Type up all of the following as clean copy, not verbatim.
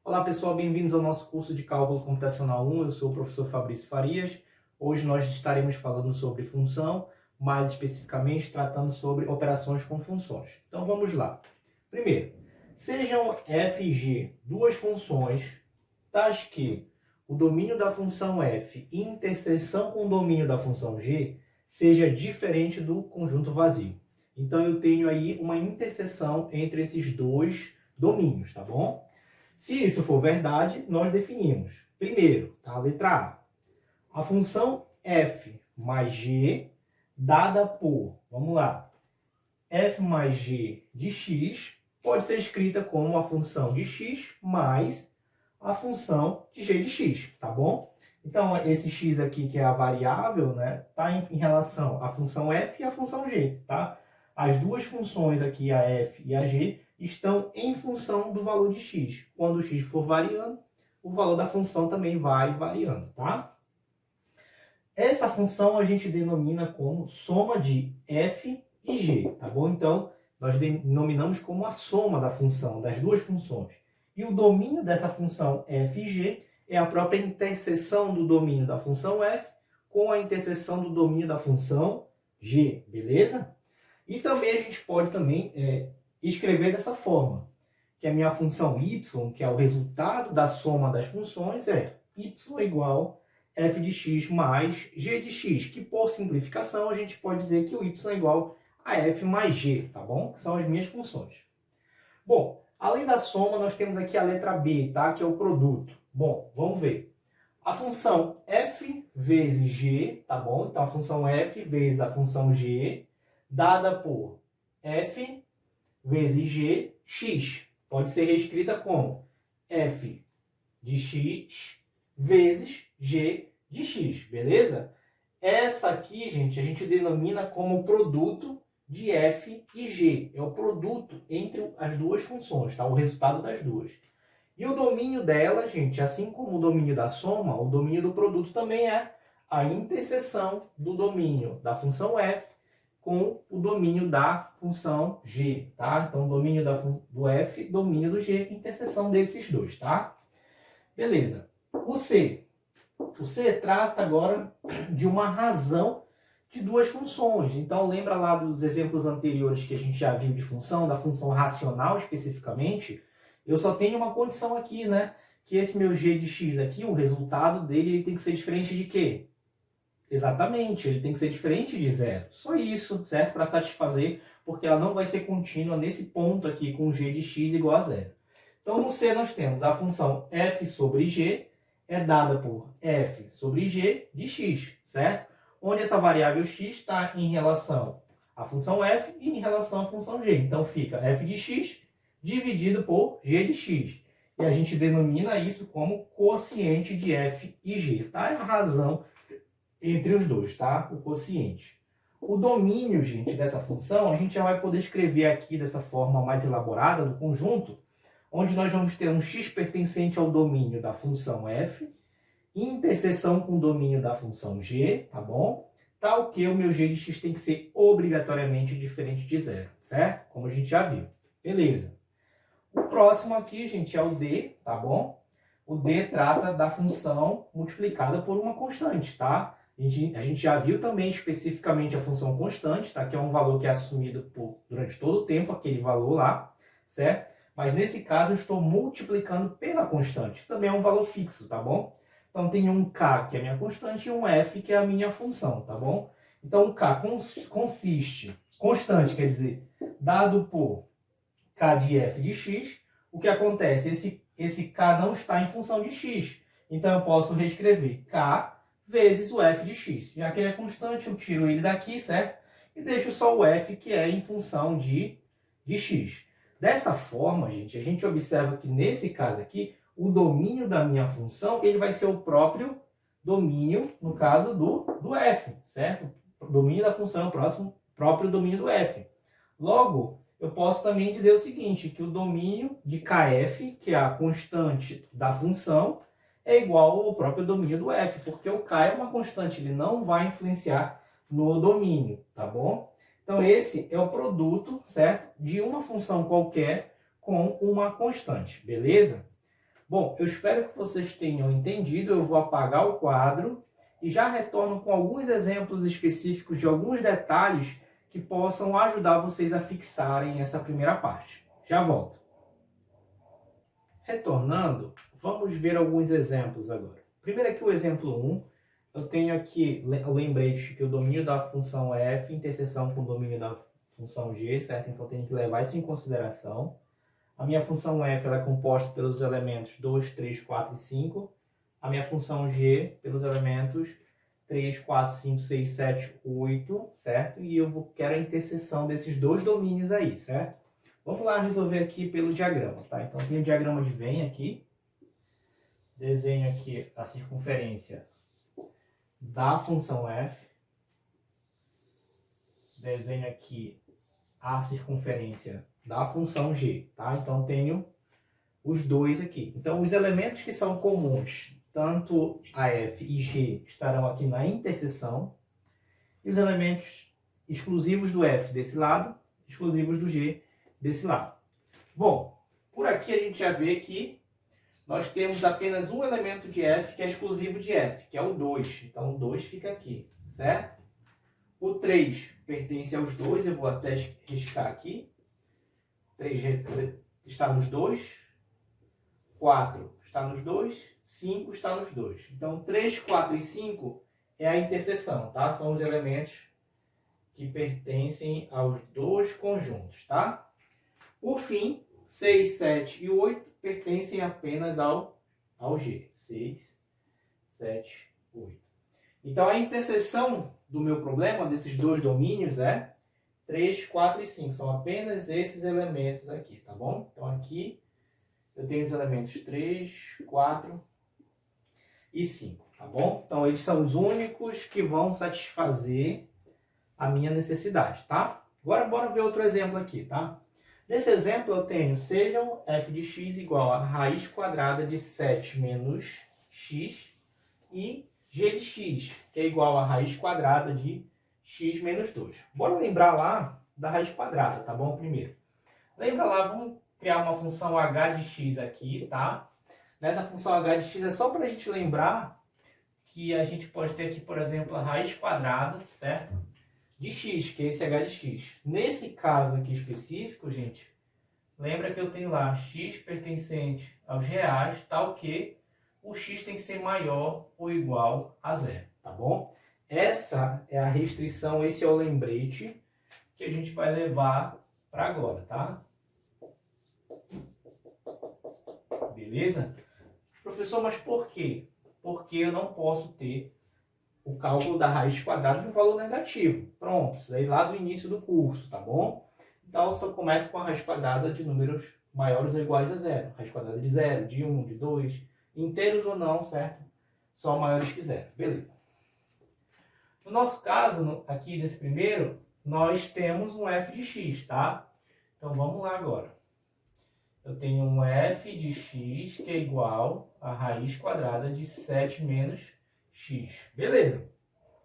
Olá pessoal, bem-vindos ao nosso curso de Cálculo Computacional 1, eu sou o professor Fabrício Farias. Hoje nós estaremos falando sobre função, mais especificamente tratando sobre operações com funções. Então vamos lá. Primeiro, sejam f e g duas funções, tais que o domínio da função f e interseção com o domínio da função g seja diferente do conjunto vazio. Então eu tenho aí uma interseção entre esses dois domínios, tá bom? Se isso for verdade, nós definimos. Primeiro, tá? A letra A. A função f mais g dada por, vamos lá, f mais g de x pode ser escrita como a função de x mais a função de g de x, tá bom? Então, esse x aqui, que é a variável, né, tá em relação à função f e à função g, tá? As duas funções aqui, a f e a g, estão em função do valor de x. Quando o x for variando, o valor da função também vai variando, tá? Essa função a gente denomina como soma de f e g, tá bom? Então, nós denominamos como a soma da função, das duas funções. E o domínio dessa função f e g é a própria interseção do domínio da função f com a interseção do domínio da função g, beleza? E também a gente pode escrever dessa forma, que a minha função y, que é o resultado da soma das funções, é y igual f de x mais g de x, que por simplificação a gente pode dizer que o y é igual a f mais g, tá bom? Que são as minhas funções. Bom, além da soma, nós temos aqui a letra B, tá? Que é o produto. Bom, vamos ver. A função f vezes g, tá bom? Então a função f vezes a função g, dada por f vezes g, x. Pode ser reescrita como f de x vezes g de x, beleza? Essa aqui, gente, a gente denomina como produto de f e g. É o produto entre as duas funções, tá? O resultado das duas. E o domínio dela, gente, assim como o domínio da soma, o domínio do produto também é a interseção do domínio da função f com o domínio da função g, tá? Então, domínio do f, domínio do g, interseção desses dois, tá? Beleza. O C. O C trata agora de uma razão de duas funções. Então, lembra lá dos exemplos anteriores que a gente já viu de função, da função racional especificamente? Eu só tenho uma condição aqui, né? Que esse meu g de x aqui, o resultado dele, ele tem que ser diferente de quê? Exatamente, ele tem que ser diferente de zero. Só isso, certo? Para satisfazer, porque ela não vai ser contínua nesse ponto aqui com g de x igual a zero. Então, no C nós temos a função f sobre g é dada por f sobre g de x, certo? Onde essa variável x está em relação à função f e em relação à função g. Então, fica f de x dividido por g de x. E a gente denomina isso como quociente de f e g, tá? É a razão entre os dois, tá? O quociente. O domínio, gente, dessa função, a gente já vai poder escrever aqui dessa forma mais elaborada do conjunto, onde nós vamos ter um x pertencente ao domínio da função f, interseção com o domínio da função g, tá bom? Tal que o meu g de x tem que ser obrigatoriamente diferente de zero, certo? Como a gente já viu. Beleza. O próximo aqui, gente, é o d, tá bom? O d trata da função multiplicada por uma constante, tá? A gente já viu também especificamente a função constante, tá? Que é um valor que é assumido durante todo o tempo, aquele valor lá, certo? Mas nesse caso eu estou multiplicando pela constante, que também é um valor fixo, tá bom? Então tem um k, que é a minha constante, e um f, que é a minha função, tá bom? Então o k consiste, constante quer dizer, dado por k de f de x, o que acontece? Esse k não está em função de x, então eu posso reescrever k vezes o f de x. Já que ele é constante, eu tiro ele daqui, certo? E deixo só o f, que é em função de x. Dessa forma, gente, a gente observa que nesse caso aqui, o domínio da minha função, ele vai ser o próprio domínio, no caso do f, certo? O domínio da função é o próprio domínio do f. Logo, eu posso também dizer o seguinte, que o domínio de kf, que é a constante da função, é igual ao próprio domínio do f, porque o k é uma constante, ele não vai influenciar no domínio, tá bom? Então, esse é o produto, certo? De uma função qualquer com uma constante, beleza? Bom, eu espero que vocês tenham entendido. Eu vou apagar o quadro e já retorno com alguns exemplos específicos de alguns detalhes que possam ajudar vocês a fixarem essa primeira parte. Já volto. Retornando, vamos ver alguns exemplos agora. Primeiro aqui o exemplo 1. Eu tenho aqui o lembrete que o domínio da função f interseção com o domínio da função g, certo? Então tenho que levar isso em consideração. A minha função f ela é composta pelos elementos 2, 3, 4 e 5. A minha função g pelos elementos 3, 4, 5, 6, 7, 8, certo? E eu quero a interseção desses dois domínios aí, certo? Vamos lá resolver aqui pelo diagrama, tá? Então tem o diagrama de Venn aqui. Desenho aqui a circunferência da função f. Desenho aqui a circunferência da função g, tá? Então tenho os dois aqui. Então os elementos que são comuns, tanto a f e g, estarão aqui na interseção. E os elementos exclusivos do f desse lado, exclusivos do g desse lado. Bom, por aqui a gente já vê que nós temos apenas um elemento de f que é exclusivo de f, que é o 2. Então o 2 fica aqui, certo? O 3 pertence aos dois, eu vou até riscar aqui. 3 está nos 2, 4 está nos 2, 5 está nos 2. Então 3, 4 e 5 é a interseção, tá? São os elementos que pertencem aos dois conjuntos, tá? Por fim, 6, 7 e 8 pertencem apenas ao G. 6, 7, 8. Então, a interseção do meu problema, desses dois domínios, é 3, 4 e 5. São apenas esses elementos aqui, tá bom? Então, aqui eu tenho os elementos 3, 4 e 5, tá bom? Então, eles são os únicos que vão satisfazer a minha necessidade, tá? Agora, bora ver outro exemplo aqui, tá? Nesse exemplo, eu tenho, sejam f de x igual a raiz quadrada de 7 menos x e g de x, que é igual a raiz quadrada de x menos 2. Bora lembrar lá da raiz quadrada, tá bom? Primeiro. Lembra lá, vamos criar uma função h de x aqui, tá? Nessa função h de x é só para a gente lembrar que a gente pode ter aqui, por exemplo, a raiz quadrada, certo? De x, que é esse h de x. Nesse caso aqui específico, gente, lembra que eu tenho lá x pertencente aos reais, tal que o x tem que ser maior ou igual a zero, tá bom? Essa é a restrição, esse é o lembrete que a gente vai levar para agora, tá? Beleza? Professor, mas por quê? Porque eu não posso ter o cálculo da raiz quadrada de um valor negativo. Pronto, isso aí lá do início do curso, tá bom? Então, só começa com a raiz quadrada de números maiores ou iguais a zero. Raiz quadrada de 0, de 1, de 2, inteiros ou não, certo? Só maiores que zero. Beleza. No nosso caso, aqui nesse primeiro, nós temos um f de x, tá? Então, vamos lá agora. Eu tenho um f de x que é igual a raiz quadrada de 7 menos x. Beleza.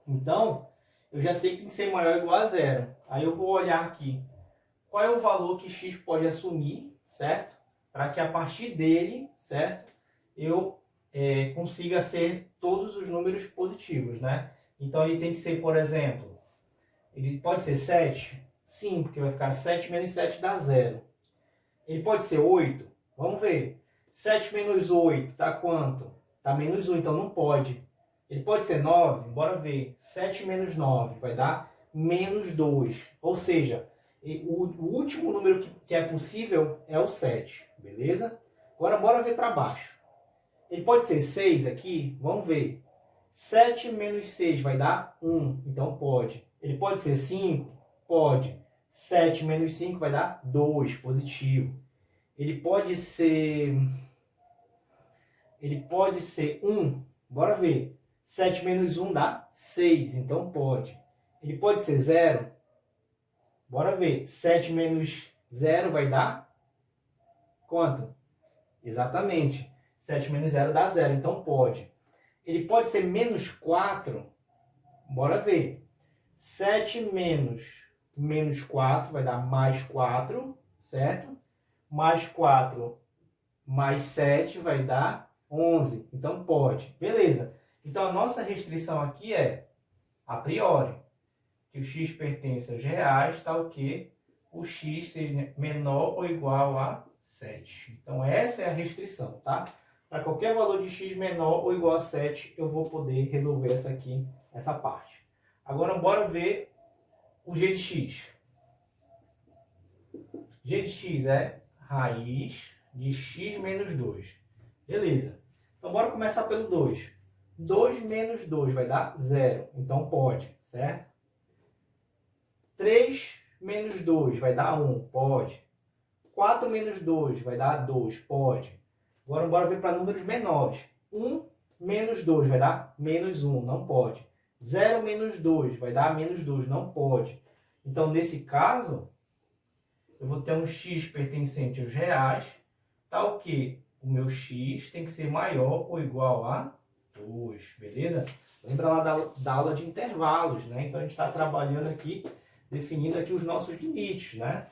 Então, eu já sei que tem que ser maior ou igual a zero. Aí eu vou olhar aqui qual é o valor que x pode assumir, certo? Para que a partir dele, certo? Eu consiga ser todos os números positivos, né? Então, ele tem que ser, por exemplo, ele pode ser 7? Sim, porque vai ficar 7 menos 7 dá 0. Ele pode ser 8? Vamos ver. 7 menos 8 dá quanto? Dá menos 1, então não pode. Ele pode ser 9? Bora ver. 7 menos 9 vai dar menos 2. Ou seja, o último número que é possível é o 7. Beleza? Agora bora ver para baixo. Ele pode ser 6 aqui? Vamos ver. 7 menos 6 vai dar 1. Então pode. Ele pode ser 5? Pode. 7 menos 5 vai dar 2. Positivo. Ele pode ser 1. Bora ver. 7 menos 1 dá 6, então pode. Ele pode ser 0? Bora ver. 7 menos 0 vai dar quanto? Exatamente. 7 menos 0 dá 0, então pode. Ele pode ser menos 4? Bora ver. 7 menos 4 vai dar mais 4, certo? Mais 4 mais 7 vai dar 11. Então, pode. Beleza. Então, a nossa restrição aqui é, a priori, que o x pertence aos reais, tal que o x seja menor ou igual a 7. Então, essa é a restrição, tá? Para qualquer valor de x menor ou igual a 7, eu vou poder resolver essa parte. Agora, bora ver o g de x. G de x é raiz de x menos 2. Beleza. Então, bora começar pelo 2. 2 menos 2 vai dar 0. Então, pode, certo? 3 menos 2 vai dar 1. Pode. 4 menos 2 vai dar 2. Pode. Agora, bora ver para números menores. 1 menos 2 vai dar menos 1. Não pode. 0 menos 2 vai dar menos 2. Não pode. Então, nesse caso, eu vou ter um x pertencente aos reais, tal que o meu x tem que ser maior ou igual a 2, beleza? Lembra lá da aula de intervalos, né? Então, a gente está trabalhando aqui, definindo aqui os nossos limites, né?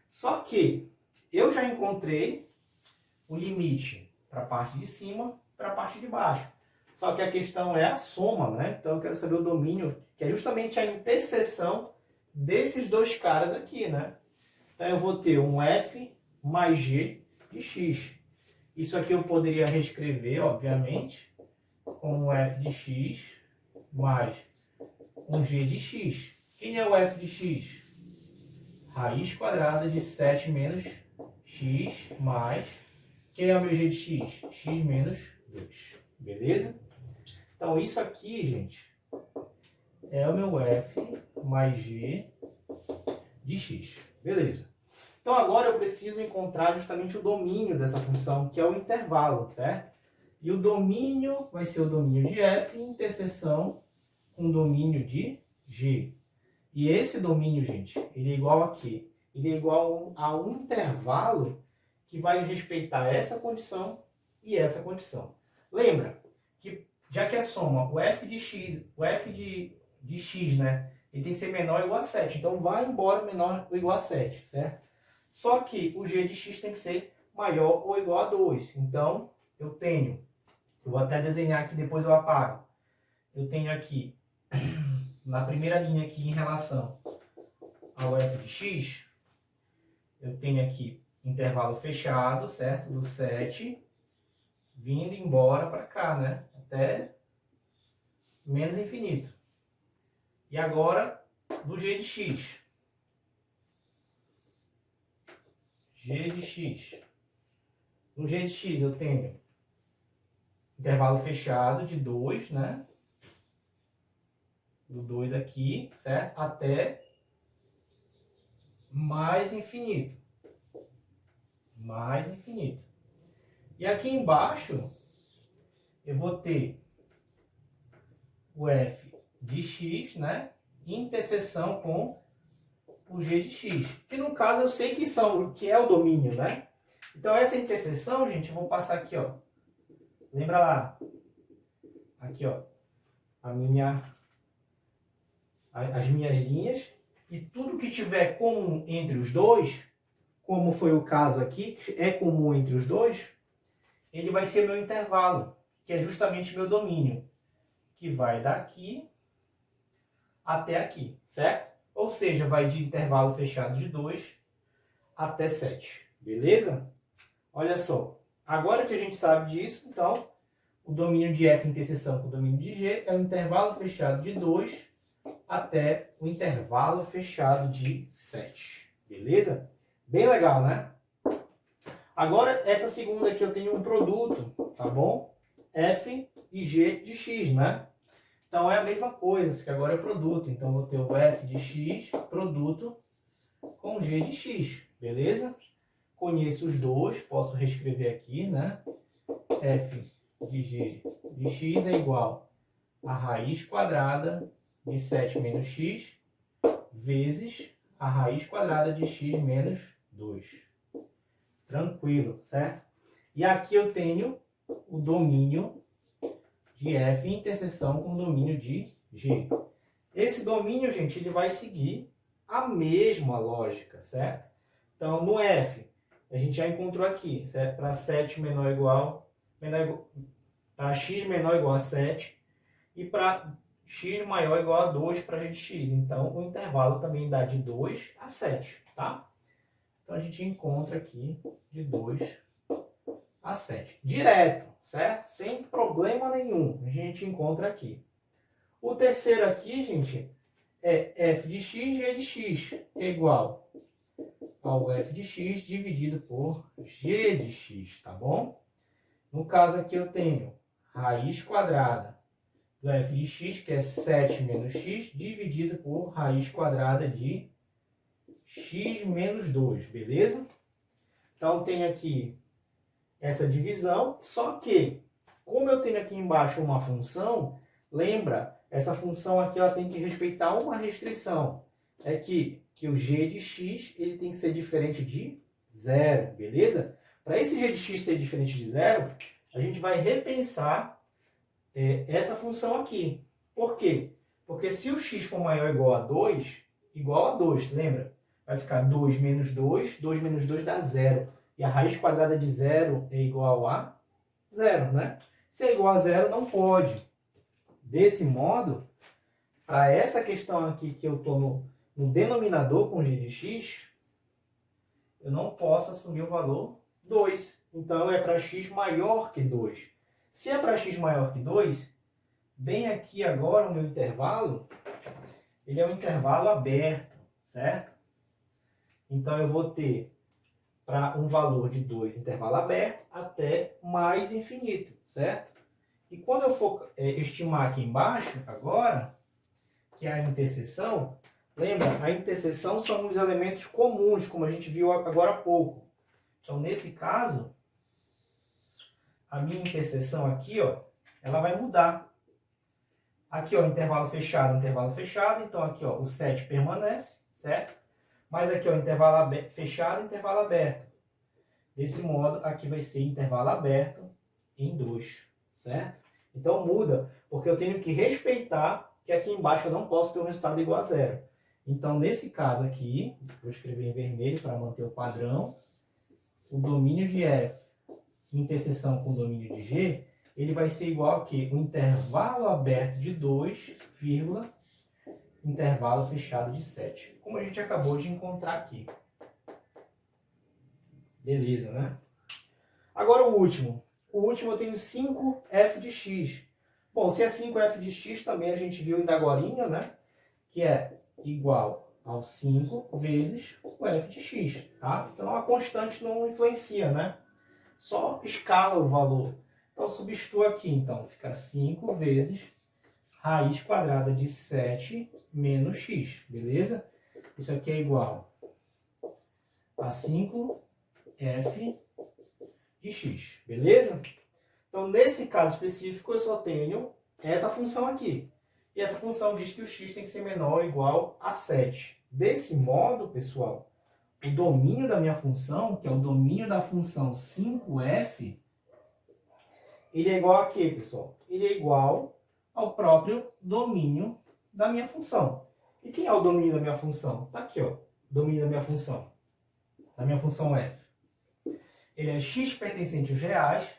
Só que eu já encontrei o limite para a parte de cima, para a parte de baixo. Só que a questão é a soma, né? Então, eu quero saber o domínio, que é justamente a interseção desses dois caras aqui, né? Então, eu vou ter um f mais g de x. Isso aqui eu poderia reescrever, obviamente, como f de x mais um g de x. Quem é o f de x? Raiz quadrada de 7 menos x mais... Quem é o meu g de x? X menos 2. Beleza? Então, isso aqui, gente, é o meu f mais g de x. Beleza. Então, agora eu preciso encontrar justamente o domínio dessa função, que é o intervalo, certo? E o domínio vai ser o domínio de f em interseção com o domínio de g. E esse domínio, gente, ele é igual a quê? Ele é igual a um intervalo que vai respeitar essa condição e essa condição. Lembra que, já que a soma, o f de x, né? Ele tem que ser menor ou igual a 7. Então, vai embora menor ou igual a 7, certo? Só que o g de x tem que ser maior ou igual a 2. Então, eu vou até desenhar aqui, depois eu apago. Eu tenho aqui, na primeira linha aqui em relação ao f de x, eu tenho aqui intervalo fechado, certo? Do 7, vindo embora para cá, né? Até menos infinito. E agora, do g de x. G de x. No g de x eu tenho intervalo fechado de 2, né? Do 2 aqui, certo? Até mais infinito. Mais infinito. E aqui embaixo, eu vou ter o f de x, né? Em interseção com o g de x. Que no caso eu sei que é o domínio, né? Então essa interseção, gente, eu vou passar aqui, ó. Lembra lá? Aqui, ó. As minhas linhas. E tudo que tiver comum entre os dois, como foi o caso aqui, que é comum entre os dois, ele vai ser meu intervalo, que é justamente meu domínio, que vai daqui até aqui, certo? Ou seja, vai de intervalo fechado de 2 até 7, beleza? Olha só, agora que a gente sabe disso, então, o domínio de f em interseção com o domínio de g é o intervalo fechado de 2 até o intervalo fechado de 7, beleza? Bem legal, né? Agora, essa segunda aqui eu tenho um produto, tá bom? F e G de x, né? Então, é a mesma coisa, que agora é produto. Então, eu vou ter o F de x, produto, com G de x, beleza? Conheço os dois, posso reescrever aqui, né? F de G de x é igual a raiz quadrada de 7 menos x vezes a raiz quadrada de x menos 2. Tranquilo, certo? E aqui eu tenho o domínio de f em interseção com o domínio de g. Esse domínio, gente, ele vai seguir a mesma lógica, certo? Então, no f, a gente já encontrou aqui, para 7 menor ou igual, para x menor ou igual a 7 e para x maior ou igual a 2 para g de x. Então, o intervalo também dá de 2 a 7, tá? Então, a gente encontra aqui de 2 a 7. Direto, certo? Sem problema nenhum. A gente encontra aqui. O terceiro aqui, gente, é f de x e g de x, que é igual ao f de x dividido por g de x, tá bom? No caso aqui eu tenho raiz quadrada do f de x, que é 7 menos x, dividido por raiz quadrada de x menos 2, beleza? Então, tenho aqui essa divisão, só que, como eu tenho aqui embaixo uma função, lembra, essa função aqui ela tem que respeitar uma restrição, é que o g de x ele tem que ser diferente de 0, beleza? Para esse g de x ser diferente de 0, a gente vai repensar essa função aqui. Por quê? Porque se o x for maior ou igual a 2, lembra? Vai ficar 2 menos 2 dá 0. E a raiz quadrada de 0 é igual a 0, né? Se é igual a 0, não pode. Desse modo, para essa questão aqui que eu estou no denominador com g de x, eu não posso assumir o valor 2. Então, é para x maior que 2. Se é para x maior que 2, bem aqui agora o meu intervalo, ele é um intervalo aberto, certo? Então, eu vou ter para um valor de 2, intervalo aberto, até mais infinito, certo? E quando eu for estimar aqui embaixo, agora, que é a interseção, lembra, a interseção são os elementos comuns, como a gente viu agora há pouco. Então, nesse caso, a minha interseção aqui, ó, ela vai mudar. Aqui, ó, intervalo fechado, então aqui, ó, o 7 permanece, certo? Mas aqui, ó, intervalo fechado, intervalo aberto. Desse modo, aqui vai ser intervalo aberto em 2, certo? Então muda, porque eu tenho que respeitar que aqui embaixo eu não posso ter um resultado igual a 0. Então, nesse caso aqui, vou escrever em vermelho para manter o padrão, o domínio de f, interseção com o domínio de g, ele vai ser igual a quê? O intervalo aberto de 2, intervalo fechado de 7. Como a gente acabou de encontrar aqui. Beleza, né? Agora o último. O último eu tenho 5f de x. Bom, se é 5f de x, também a gente viu ainda agorinha, né? Que é igual ao 5 vezes o f de x, tá? Então a constante não influencia, né? Só escala o valor. Então substituo aqui, então fica 5 vezes raiz quadrada de 7 menos x, beleza? Isso aqui é igual a 5f de x, beleza? Então, nesse caso específico, eu só tenho essa função aqui. E essa função diz que o x tem que ser menor ou igual a 7. Desse modo, pessoal, o domínio da minha função, que é o domínio da função 5f, ele é igual a quê, pessoal? Ele é igual ao próprio domínio da minha função. E quem é o domínio da minha função? Está aqui, ó, domínio da minha função f. Ele é x pertencente aos reais,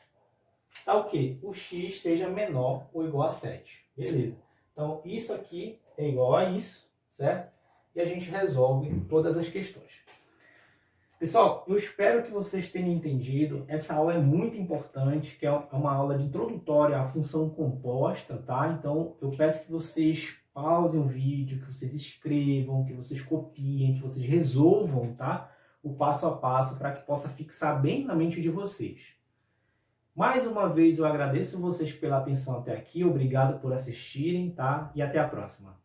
tá o quê? O x seja menor ou igual a 7. Beleza. Então, isso aqui é igual a isso, certo? E a gente resolve todas as questões. Pessoal, eu espero que vocês tenham entendido. Essa aula é muito importante, que é uma aula de introdutória à função composta, tá? Então, eu peço que vocês pausem o vídeo, que vocês escrevam, que vocês copiem, que vocês resolvam, tá? O passo a passo para que possa fixar bem na mente de vocês. Mais uma vez eu agradeço vocês pela atenção até aqui, obrigado por assistirem, tá? E até a próxima.